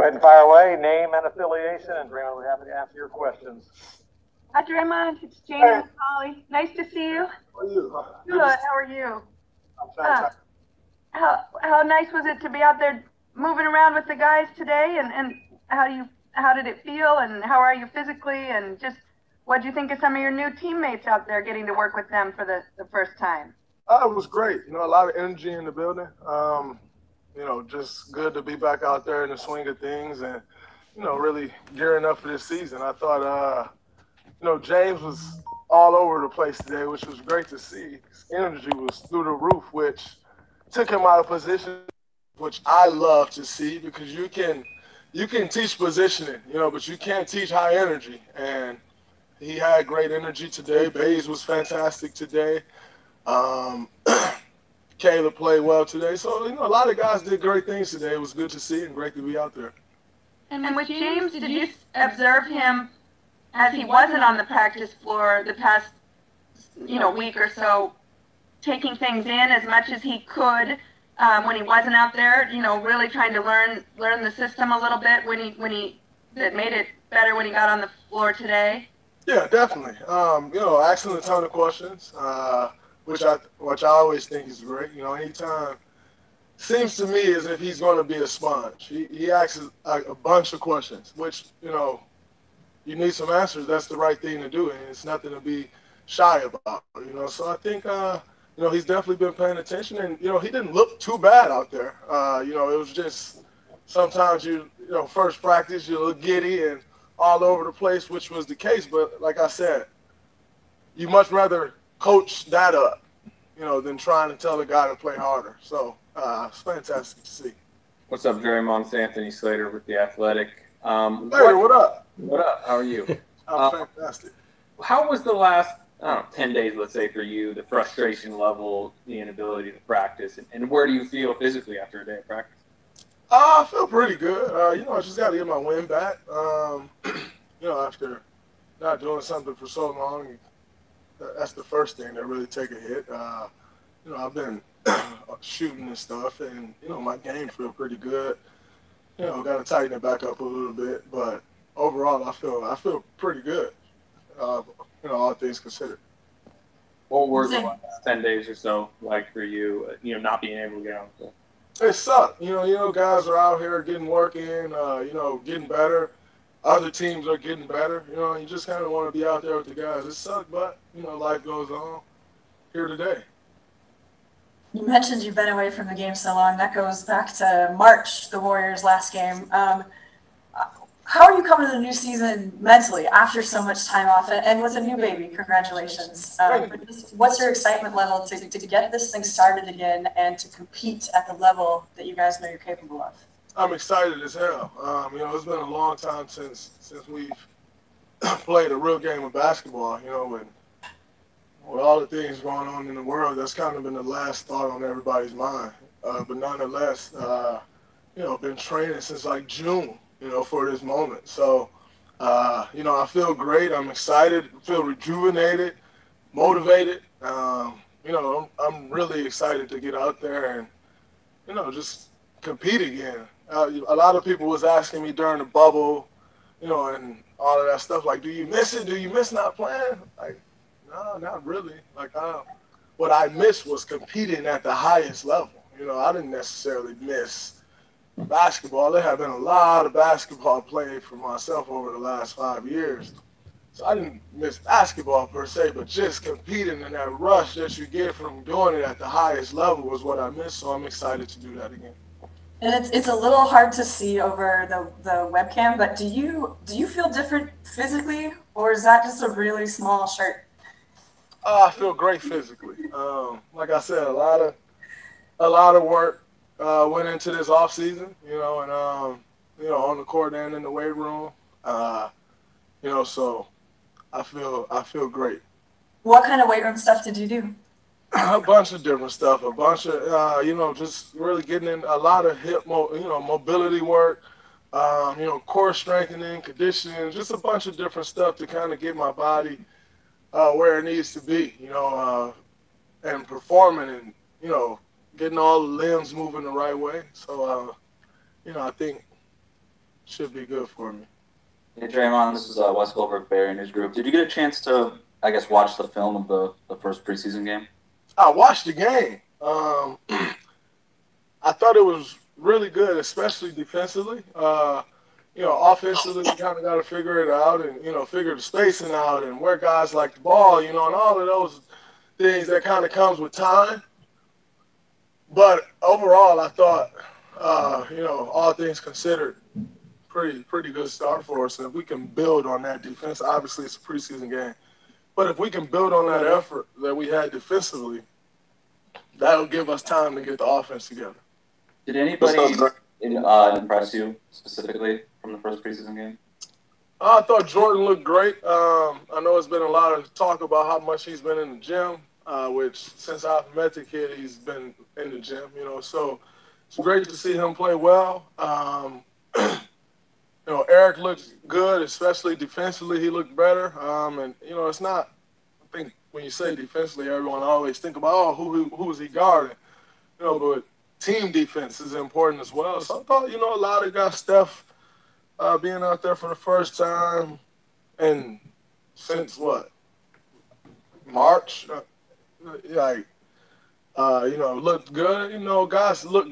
ahead and fire away, name and affiliation, and Draymond will be happy to answer your questions. Hi, Draymond. It's Janie and McCauley. Nice to see you. How are you? Good. How are you? I'm fantastic. How nice was it to be out there moving around with the guys today? And how did it feel? And how are you physically? And just what do you think of some of your new teammates out there getting to work with them for the first time? It was great. You know, a lot of energy in the building. You know, just good to be back out there in the swing of things and, you know, really gearing up for this season. I thought, you know, James was all over the place today, which was great to see. His energy was through the roof, which took him out of position, which I love to see because you can teach positioning, you know, but you can't teach high energy. And he had great energy today. Bays was fantastic today. Caleb played well today. So, you know, a lot of guys did great things today. It was good to see and great to be out there. And with James, did you observe him as he wasn't on the practice floor the past, you know, week or so, taking things in as much as he could when he wasn't out there, you know, really trying to learn the system a little bit that made it better when he got on the floor today? Yeah, definitely. You know, asking a ton of questions, which I always think is great. You know, anytime seems to me as if he's going to be a sponge. He asks a bunch of questions, which, you know, you need some answers. That's the right thing to do, and it's nothing to be shy about. You know, so I think you know, he's definitely been paying attention, and you know, he didn't look too bad out there. You know, it was just sometimes you know, first practice you look giddy and all over the place, which was the case. But like I said, you much rather coach that up, you know, than trying to tell a guy to play harder. So it's fantastic to see. What's up, Draymond? It's Anthony Slater with The Athletic. Slater, what up? What up? How are you? I'm fantastic. How was the last, I don't know, 10 days, let's say, for you, the frustration level, the inability to practice, and where do you feel physically after a day of practice? I feel pretty good. You know, I just got to get my wind back. You know, after not doing something for so long, that's the first thing that really take a hit. You know, I've been shooting and stuff, and, you know, my game feel pretty good. You know, got to tighten it back up a little bit, but overall, I feel pretty good. You know, all things considered. What were the last 10 days or so like for you? You know, not being able to get on the field. It sucked. You know, guys are out here getting work in. You know, getting better. Other teams are getting better. You know, you just kind of want to be out there with the guys. It sucked, but you know, life goes on. Here today. You mentioned you've been away from the game so long. That goes back to March, the Warriors' last game. How are you coming to the new season mentally after so much time off and with a new baby? Congratulations. What's your excitement level to get this thing started again and to compete at the level that you guys know you're capable of? I'm excited as hell. You know, it's been a long time since we've played a real game of basketball. You know, with all the things going on in the world, that's kind of been the last thought on everybody's mind. But nonetheless, you know, been training since like June, you know, for this moment. So, you know, I feel great. I'm excited, feel rejuvenated, motivated. You know, I'm really excited to get out there and, you know, just compete again. A lot of people was asking me during the bubble, you know, and all of that stuff, like, do you miss it? Do you miss not playing? Like, no, not really. Like, what I missed was competing at the highest level. You know, I didn't necessarily miss basketball. There have been a lot of basketball played for myself over the last 5 years. So I didn't miss basketball per se, but just competing in that rush that you get from doing it at the highest level was what I missed. So I'm excited to do that again. And it's a little hard to see over the webcam, but do you feel different physically, or is that just a really small shirt? I feel great physically. Like I said, a lot of work went into this off season, you know, and you know, on the court and in the weight room, you know, so I feel great. What kind of weight room stuff did you do? A bunch of different stuff, a bunch of you know, just really getting in a lot of hip, mobility work, you know, core strengthening, conditioning, just a bunch of different stuff to kind of get my body where it needs to be, you know, and performing and, you know, getting all the limbs moving the right way. So, you know, I think should be good for me. Hey, Draymond, this is Wes Goldberg, Bay Area News Group. Did you get a chance to, I guess, watch the film of the first preseason game? I watched the game. I thought it was really good, especially defensively. Offensively, you kind of got to figure it out and, figure the spacing out and where guys like the ball, and all of those things that kind of comes with time. But overall, I thought, all things considered, pretty good start for us. And if we can build on that defense, obviously it's a preseason game. But if we can build on that effort that we had defensively, that'll give us time to get the offense together. Did anybody impress you specifically from the first preseason game? I thought Jordan looked great. I know there's been a lot of talk about how much he's been in the gym, which since I've met the kid, he's been in the gym, So it's great to see him play well. Eric looked good, especially defensively. He looked better. It's not, I think when you say defensively, everyone always think about, who is he guarding? But team defense is important as well. So I thought, a lot of guys, Steph being out there for the first time and since March, looked good. Guys look.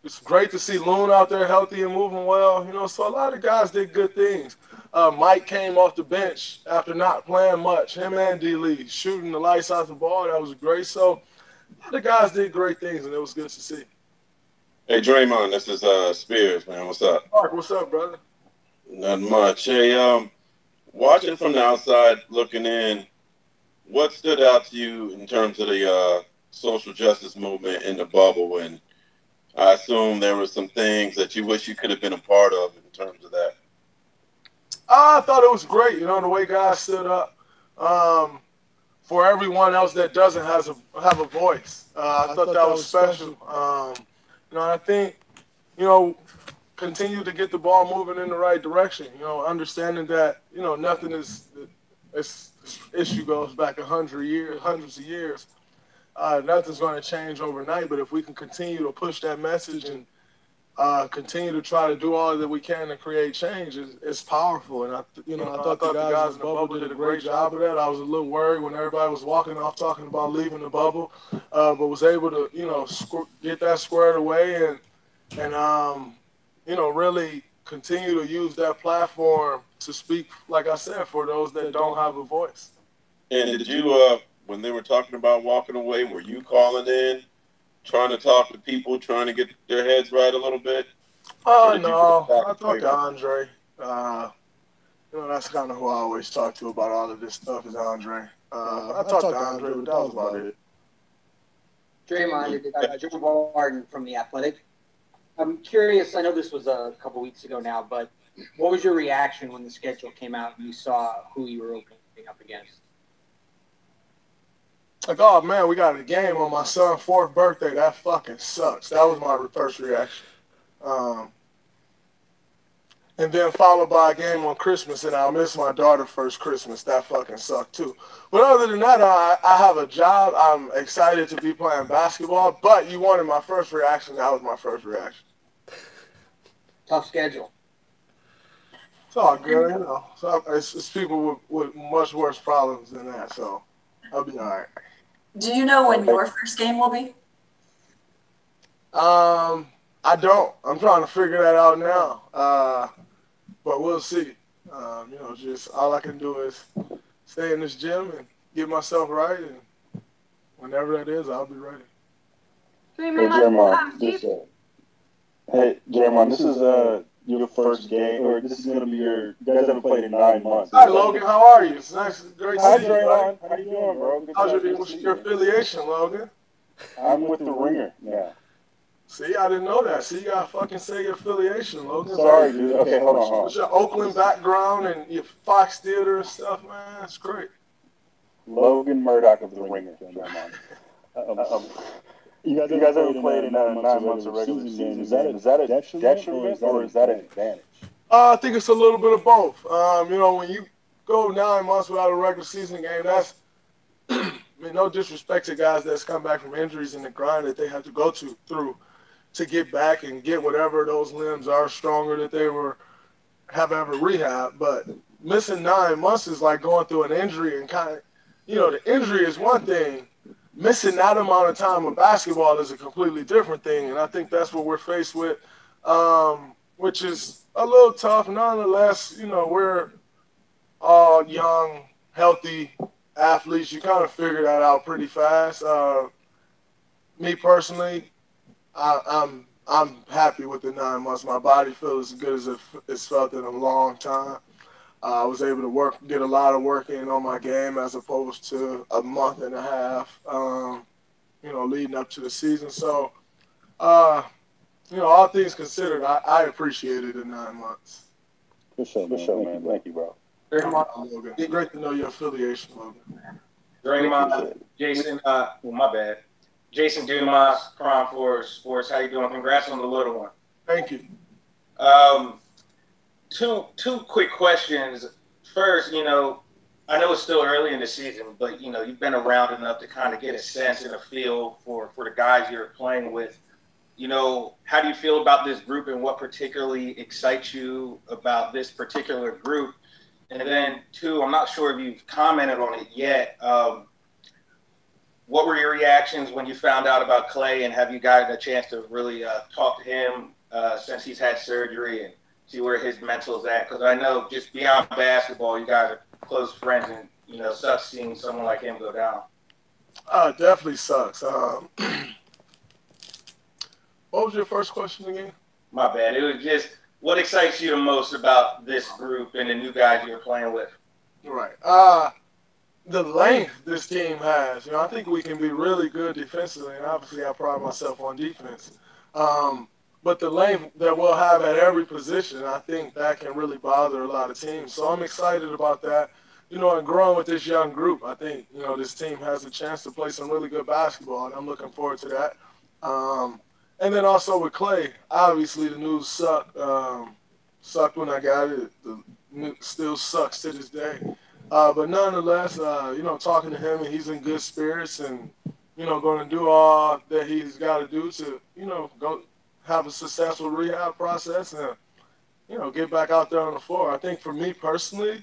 It's great to see Loon out there healthy and moving well. So a lot of guys did good things. Mike came off the bench after not playing much. Him and D.Lee shooting the lights out the ball. That was great. So a lot of guys did great things, and it was good to see. Hey, Draymond, this is Spears, man. What's up? Marc, what's up, brother? Not much. Hey, watching from the outside, looking in, what stood out to you in terms of the social justice movement in the bubble? And I assume there were some things that you wish you could have been a part of in terms of that. I thought it was great, the way guys stood up for everyone else that doesn't have a voice. I thought that was special. I think, continue to get the ball moving in the right direction, understanding that, nothing is this issue goes back hundreds of years. Nothing's going to change overnight, but if we can continue to push that message and continue to try to do all that we can to create change, it's powerful. And I thought the guys in the bubble did a great job of that. I was a little worried when everybody was walking off talking about leaving the bubble, but was able to get that squared away and really continue to use that platform to speak, like I said, for those that don't have a voice. And did you when they were talking about walking away, were you calling in, trying to talk to people, trying to get their heads right a little bit? No, I talked to Andre. That's kind of who I always talk to about all of this stuff is Andre. I talked to Andre, but that was about it. Draymond, George Vardon from TheAthletic. I'm curious, I know this was a couple weeks ago now, but what was your reaction when the schedule came out and you saw who you were opening up against? Like, oh, man, we got a game on my son's 4th birthday. That fucking sucks. That was my first reaction. And then followed by a game on Christmas, and I'll miss my daughter's first Christmas. That fucking sucked, too. But other than that, I have a job. I'm excited to be playing basketball. But you wanted my first reaction. That was my first reaction. Tough schedule. It's all good, So it's people with much worse problems than that, so I'll be all right. Do you know when your first game will be? I don't. I'm trying to figure that out now. But we'll see. Just all I can do is stay in this gym and get myself right, and whenever that is, I'll be ready. Draymond, this is your first game, or this is going to be you guys haven't played in 9 months. Hi, Logan. How are you? It's nice. Great to see you, Draymond. How you doing, bro? How's your affiliation, Logan? I'm with the Ringer now. See, I didn't know that. See, you got to fucking say your affiliation, Logan. Sorry, dude. Okay, hold on. What's your Oakland background and your Fox Theater and stuff, man? That's great. Logan Murdock of the Ringer. You guys haven't played in 9 months of regular season. Is that a detriment or is that an advantage? I think it's a little bit of both. When you go 9 months without a regular season game, that's no disrespect to guys that's come back from injuries and the grind that they have to go through to get back and get whatever those limbs are stronger that they were have ever rehabbed, but missing 9 months is like going through an injury, and kind of, you know, the injury is one thing. Missing that amount of time of basketball is a completely different thing, and I think that's what we're faced with, which is a little tough. Nonetheless, you know, we're all young, healthy athletes. You kind of figure that out pretty fast. Me personally, I'm happy with the 9 months. My body feels as good as it's felt in a long time. I was able to get a lot of work in on my game as opposed to a month and a half, you know, leading up to the season. So, you know, all things considered, I appreciated the 9 months. For sure, man. Thank you, bro. Logan. It's great to know your affiliation, Logan. Draymond, Jason, well, my bad. Jason Dumas, KRON for Sports. How you doing? Congrats on the little one. Thank you. Two quick questions. First, you know, I know it's still early in the season, but, you know, you've been around enough to kind of get a sense and a feel for the guys you're playing with. You know, how do you feel about this group, and what particularly excites you about this particular group? And then, two, I'm not sure if you've commented on it yet. What were your reactions when you found out about Klay, and have you gotten a chance to really talk to him since he's had surgery and see where his mental's at? Because I know just beyond basketball, you guys are close friends, and, you know, sucks seeing someone like him go down. It definitely sucks. What was your first question again? My bad. It was just, what excites you the most about this group and the new guys you're playing with? Right. The length this team has. You know, I think we can be really good defensively, and obviously I pride myself on defense. But the length that we'll have at every position, I think that can really bother a lot of teams. So I'm excited about that. You know, and growing with this young group, I think, you know, this team has a chance to play some really good basketball, and I'm looking forward to that. And then also with Klay, obviously the news sucked. Sucked when I got it. The news still sucks to this day. But nonetheless, you know, talking to him, and he's in good spirits, and, you know, going to do all that he's got to do to, you know, go have a successful rehab process and, you know, get back out there on the floor. I think for me personally,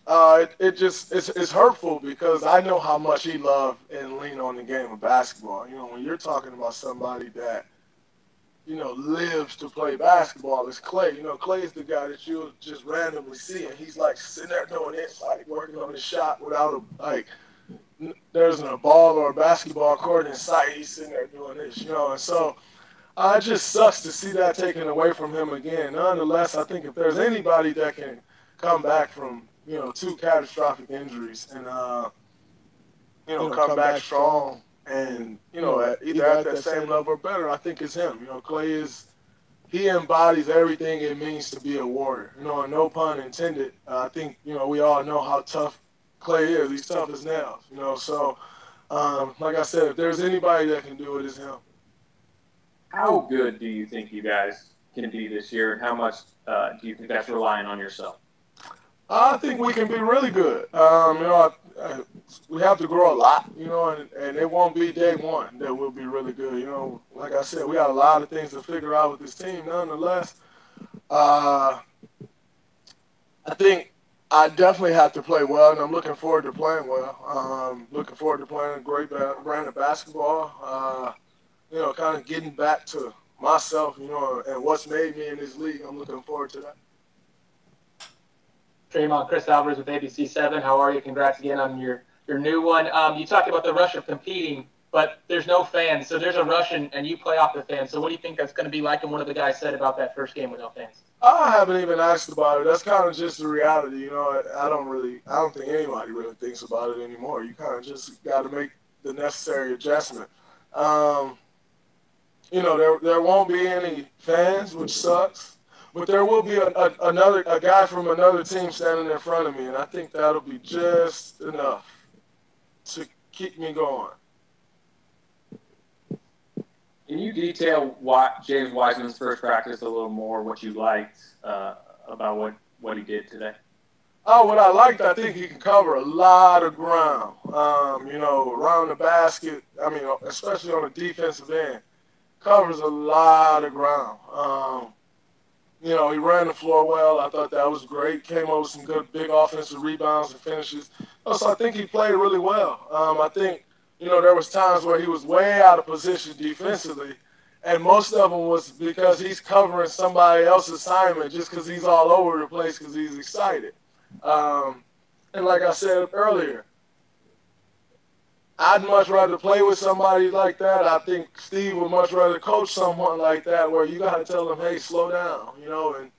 it's hurtful because I know how much he loved and leaned on the game of basketball. You know, when you're talking about somebody that, you know, lives to play basketball, it's Klay. You know, Klay is the guy that you'll just randomly see, and he's like sitting there doing this, like working on his shot without there's a ball or a basketball court in sight. He's sitting there doing this, you know, and so it just sucks to see that taken away from him again. Nonetheless, I think if there's anybody that can come back from, you know, 2 catastrophic injuries and, you know, come back strong and, you know, either at that same level or better, I think it's him. You know, Klay he embodies everything it means to be a warrior. You know, and no pun intended. I think, you know, we all know how tough Klay is. He's tough as nails, you know. So, like I said, if there's anybody that can do it, it's him. How good do you think you guys can be this year, and how much do you think that's relying on yourself? I think we can be really good. You know, we have to grow a lot, you know, and it won't be day one that we'll be really good. You know, like I said, we got a lot of things to figure out with this team. Nonetheless, I think I definitely have to play well, and I'm looking forward to playing well. Looking forward to playing a great brand of basketball. You know, kind of getting back to myself, you know, and what's made me in this league. I'm looking forward to that. Draymond, Chris Alvarez with ABC7. How are you? Congrats again on your new one. You talked about the rush of competing, but there's no fans. So there's a rush, and you play off the fans. So what do you think that's going to be like? And one of the guys said about that first game with no fans. I haven't even asked about it. That's kind of just the reality. You know, I don't think anybody really thinks about it anymore. You kind of just got to make the necessary adjustment. You know, there won't be any fans, which sucks. But there will be a guy from another team standing in front of me, and I think that'll be just enough to keep me going. Can you detail James Wiseman's first practice a little more, what you liked about what he did today? Oh, what I liked, I think he can cover a lot of ground, you know, around the basket. I mean, especially on the defensive end, covers a lot of ground. You know, he ran the floor well. I thought that was great. Came over with some good big offensive rebounds and finishes. So I think he played really well. I think, you know, there was times where he was way out of position defensively, and most of them was because he's covering somebody else's assignment just because he's all over the place because he's excited. And like I said earlier, I'd much rather play with somebody like that. I think Steve would much rather coach someone like that where you got to tell them, hey, slow down, you know, and,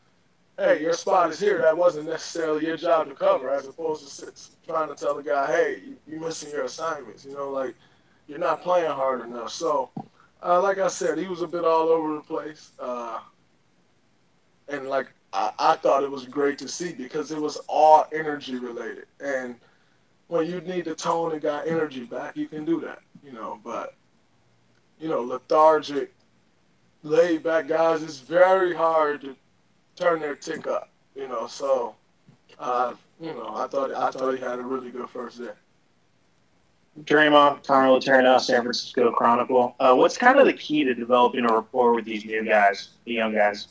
hey, your spot is here. That wasn't necessarily your job to cover, as opposed to trying to tell the guy, hey, you're missing your assignments, you know, like you're not playing hard enough. So, like I said, he was a bit all over the place. And, like, I thought it was great to see because it was all energy related. And when you need to tone a guy energy back, you can do that, you know. But, you know, lethargic, laid back guys, it's very hard to turn their tick up, you know. So, you know, I thought he had a really good first day. Draymond, Connor Laterna, San Francisco Chronicle. What's kind of the key to developing a rapport with these new guys, the young guys?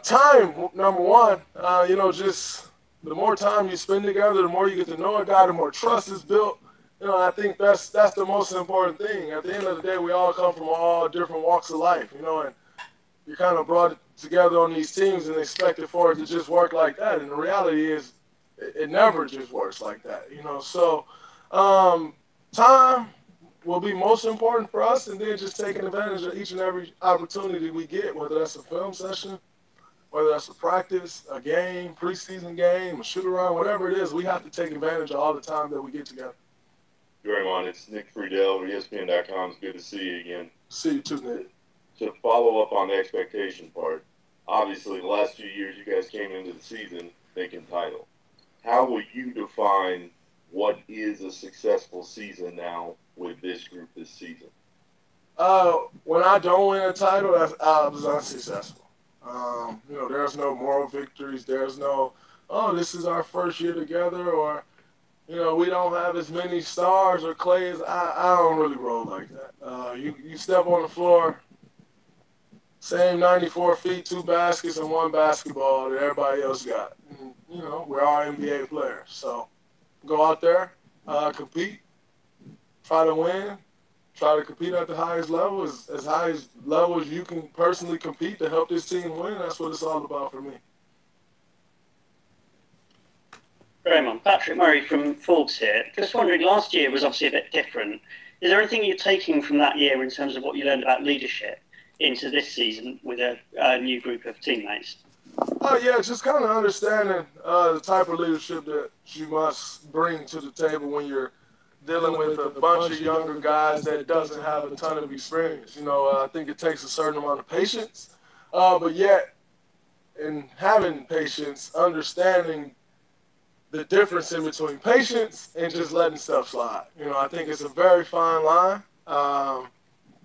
Time, number one. You know, just the more time you spend together, the more you get to know a guy, the more trust is built. You know, I think that's the most important thing. At the end of the day, we all come from all different walks of life, you know, and you kind of brought it together on these teams and expected for it to just work like that. And the reality is it never just works like that, you know. So time will be most important for us, and then just taking advantage of each and every opportunity we get, whether that's a film session, whether that's a practice, a game, preseason game, a shoot-around, whatever it is, we have to take advantage of all the time that we get together. Draymond, it's Nick Friedell, ESPN.com. It's good to see you again. See you too, Nick. To follow up on the expectation part, obviously the last few years you guys came into the season thinking title. How will you define what is a successful season now with this group this season? When I don't win a title, I was unsuccessful. You know, there's no moral victories. There's no, oh, this is our first year together, or, you know, we don't have as many stars or Klay as I don't really roll like that. You step on the floor, same 94 feet, 2 baskets, and 1 basketball that everybody else got. And, you know, we're all NBA players. So go out there, compete, try to win, try to compete at the highest level, as high as level as you can personally compete to help this team win. That's what it's all about for me. Draymond, Patrick Murray from Forbes here. Just wondering, last year was obviously a bit different. Is there anything you're taking from that year in terms of what you learned about leadership into this season with a new group of teammates? Yeah, just kind of understanding the type of leadership that you must bring to the table when you're dealing with a bunch of younger guys that doesn't have a ton of experience. You know, I think it takes a certain amount of patience, but yet in having patience, understanding the difference in between patience and just letting stuff slide. You know, I think it's a very fine line,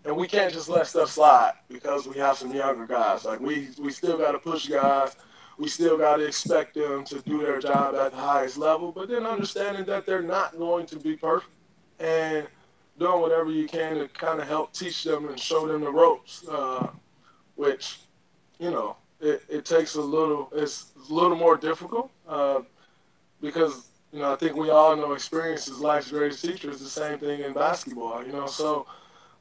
and we can't just let stuff slide because we have some younger guys. Like, we still got to push guys. We still got to expect them to do their job at the highest level, but then understanding that they're not going to be perfect and doing whatever you can to kind of help teach them and show them the ropes, which, you know, it takes it's a little more difficult because, you know, I think we all know experience is life's greatest teacher. It's the same thing in basketball, you know, so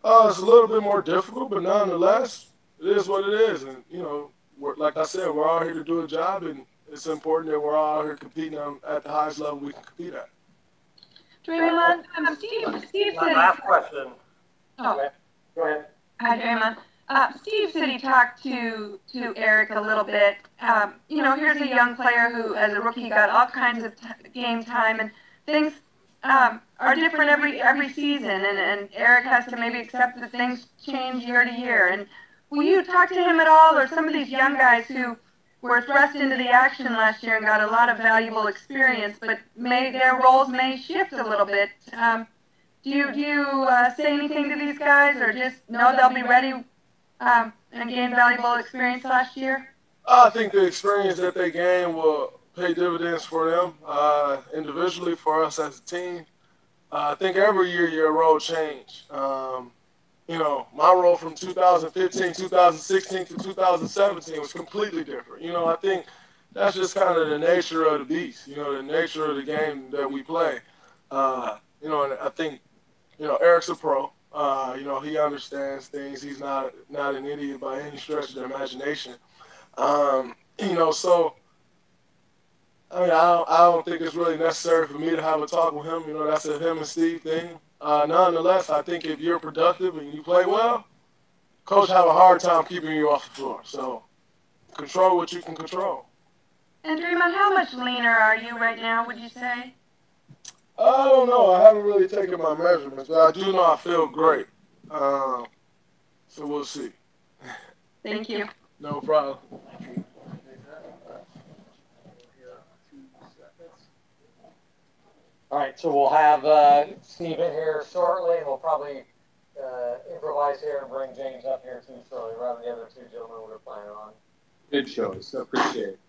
it's a little bit more difficult, but nonetheless, it is what it is. And, you know, like I said, we're all here to do a job, and it's important that we're all here competing at the highest level we can compete at. Draymond, Steve said... Last question. Oh. Go ahead. Hi, Draymond. Steve said he talked to Eric a little bit. You know, here's a young player who, as a rookie, got all kinds of game time, and things are different every season, and Eric has to maybe accept that things change year to year. And will you talk to him at all, or some of these young guys who were thrust into the action last year and got a lot of valuable experience, but their roles may shift a little bit? Do you say anything to these guys, or just know they'll be ready and gain valuable experience last year? I think the experience that they gain will pay dividends for them individually, for us as a team. I think every year your role change. you know, my role from 2015, 2016 to 2017 was completely different. You know, I think that's just kind of the nature of the beast, you know, the nature of the game that we play. You know, and I think, you know, Eric's a pro. You know, he understands things. He's not an idiot by any stretch of the imagination. You know, so, I mean, I don't think it's really necessary for me to have a talk with him. You know, that's a him and Steve thing. Nonetheless, I think if you're productive and you play well, coach have a hard time keeping you off the floor. So control what you can control. And Draymond, how much leaner are you right now, would you say? I don't know. I haven't really taken my measurements, but I do know I feel great. So we'll see. Thank you. No problem. All right, so we'll have Steve in here shortly, and we'll probably improvise here and bring James up here too shortly, rather than the other two gentlemen we're planning on. Good choice. Appreciate it.